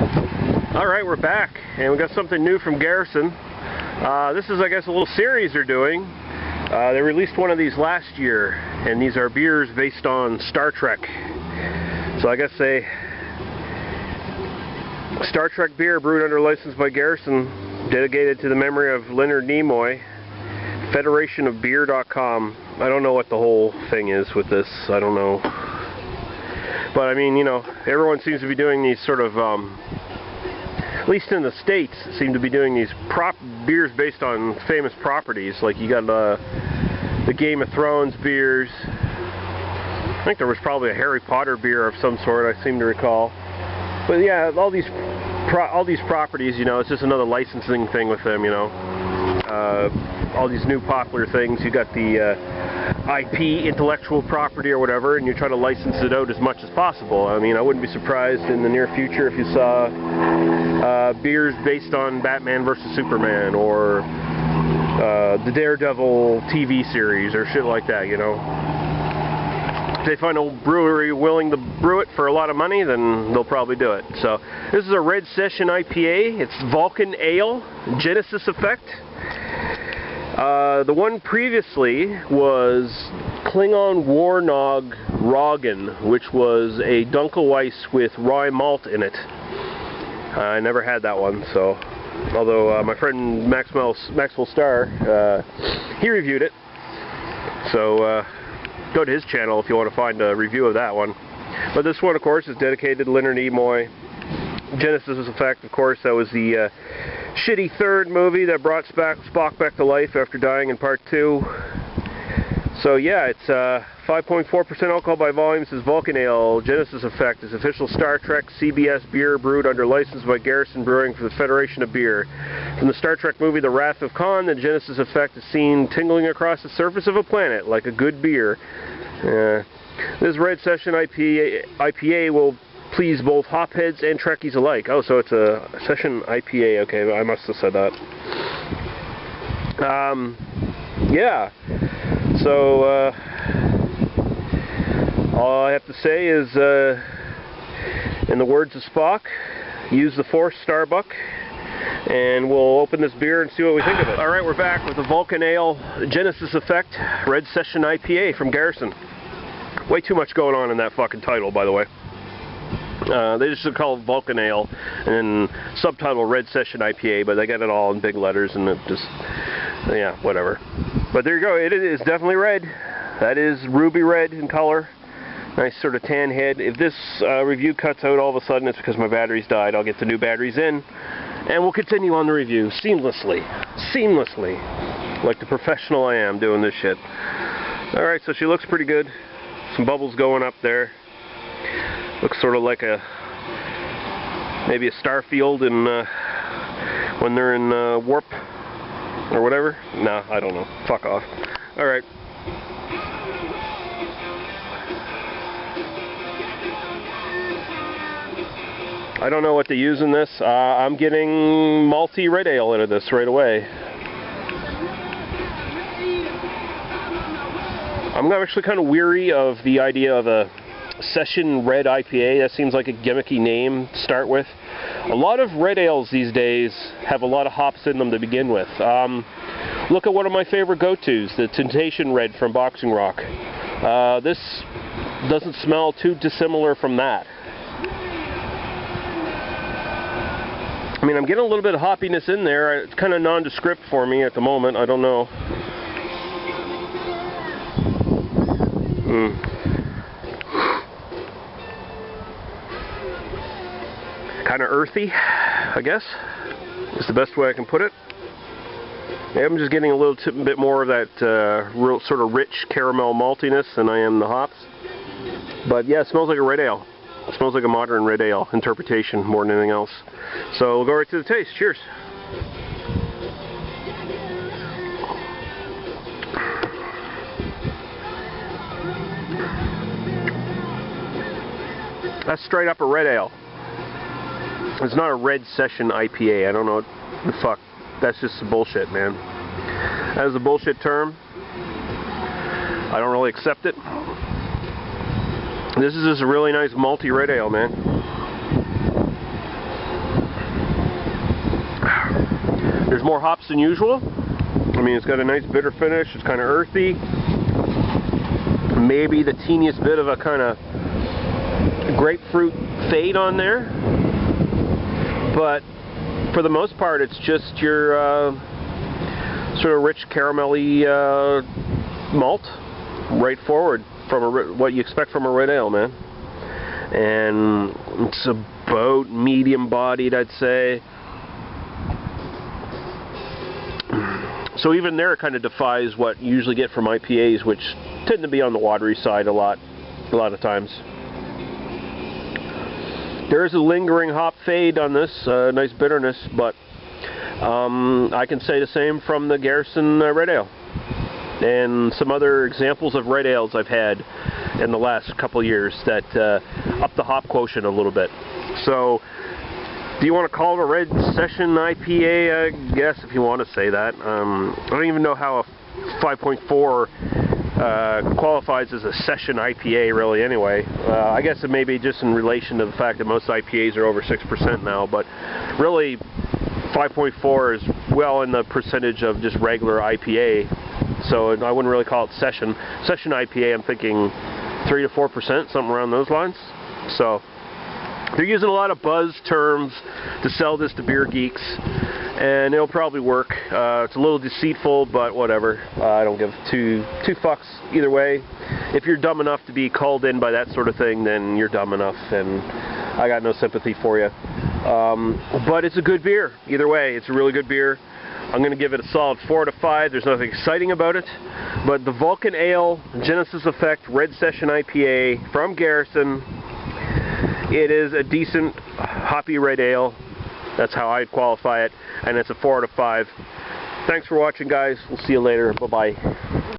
Alright, we're back, and we got something new from Garrison. This is, I guess, a little series they're doing. They released one of these last year, and these are beers based on Star Trek. So I guess a Star Trek beer brewed under license by Garrison, dedicated to the memory of Leonard Nimoy. Federationofbeer.com. I don't know what the whole thing is with this. I don't know. But I mean, you know, everyone seems to be doing these sort of, at least in the States, seem to be doing these beers based on famous properties. Like you got the Game of Thrones beers. I think there was probably a Harry Potter beer of some sort, I seem to recall. But yeah, all these properties, you know, it's just another licensing thing with them, you know. All these new popular things. You got the IP, intellectual property or whatever, and you try to license it out as much as possible. I mean, I wouldn't be surprised in the near future if you saw beers based on Batman vs. Superman or the Daredevil TV series or shit like that, you know. If they find a brewery willing to brew it for a lot of money, then they'll probably do it. So this is a Red Session IPA. It's Vulcan Ale, Genesis Effect. The one previously was Klingon Warnog Roggen, which was a Dunkelweiss with rye malt in it. I never had that one, so although my friend Maxwell Starr, he reviewed it. So go to his channel if you want to find a review of that one. But this one, of course, is dedicated to Leonard Nimoy. Genesis Effect, of course, that was the shitty third movie that brought Spock back to life after dying in Part 2. So yeah, it's 5.4% alcohol by volume. This is Vulcan Ale. Genesis Effect is official Star Trek CBS beer brewed under license by Garrison Brewing for the Federation of Beer. From the Star Trek movie The Wrath of Khan, the Genesis Effect is seen tingling across the surface of a planet like a good beer. This Red Session IPA will please both hopheads and Trekkies alike. Oh, so it's a Session IPA. Okay, I must have said that. Yeah. So, all I have to say is, in the words of Spock, use the Force, Starbuck, and we'll open this beer and see what we think of it. Alright, we're back with the Vulcan Ale Genesis Effect Red Session IPA from Garrison. Way too much going on in that fucking title, by the way. They just call it Vulcan Ale and subtitle Red Session IPA, but they got it all in big letters and it just, yeah, whatever. But there you go, it is definitely red. That is ruby red in color. Nice sort of tan head. If this review cuts out all of a sudden, it's because my batteries died. I'll get the new batteries in and we'll continue on the review seamlessly, like the professional I am doing this shit. Alright, so she looks pretty good. Some bubbles going up there. Looks sort of like maybe a Starfield in when they're in warp or whatever. No, I don't know. Fuck off. All right. I don't know what to use in this. I'm getting malty red ale into this right away. I'm actually kind of weary of the idea of a Session Red IPA. That seems like a gimmicky name to start with. A lot of red ales these days have a lot of hops in them to begin with. Look at one of my favorite go-tos, the Temptation Red from Boxing Rock. This doesn't smell too dissimilar from that. I mean, I'm getting a little bit of hoppiness in there. It's kind of nondescript for me at the moment. I don't know. Kind of earthy, I guess, is the best way I can put it. Yeah, I'm just getting a little bit more of that real sort of rich caramel maltiness than I am the hops. But yeah, it smells like a red ale. It smells like a modern red ale interpretation more than anything else. So we'll go right to the taste. Cheers. That's straight up a red ale. It's not a Red Session IPA. I don't know what the fuck. That's just bullshit, man. That is a bullshit term. I don't really accept it. This is just a really nice malty red ale, man. more hops than usual. I mean, it's got a nice bitter finish. It's kind of earthy. Maybe the teeniest bit of a kind of grapefruit fade on there. But for the most part, it's just your sort of rich caramelly malt, right forward from what you expect from a red ale, man. And it's about medium-bodied, I'd say. So even there, it kind of defies what you usually get from IPAs, which tend to be on the watery side a lot of times. There is a lingering hop fade on this, nice bitterness, but I can say the same from the Garrison Red Ale and some other examples of red ales I've had in the last couple years that up the hop quotient a little bit. So, do you want to call it a red session IPA? I guess, if you want to say that. I don't even know how a 5.4 qualifies as a session IPA, really, anyway. I guess it may be just in relation to the fact that most IPAs are over 6% now, but really 5.4 is well in the percentage of just regular IPA, so I wouldn't really call it session. Session IPA, I'm thinking 3 to 4%, something around those lines. So they're using a lot of buzz terms to sell this to beer geeks, and it'll probably work. It's a little deceitful, but whatever. I don't give two fucks either way. If you're dumb enough to be called in by that sort of thing, then you're dumb enough, and I got no sympathy for you. But it's a good beer. Either way, it's a really good beer. I'm going to give it a solid 4 out of 5. There's nothing exciting about it, but the Vulcan Ale Genesis Effect Red Session IPA from Garrison, it is a decent hoppy red ale. That's how I'd qualify it, and it's a 4 out of 5. Thanks for watching, guys. We'll see you later. Bye-bye.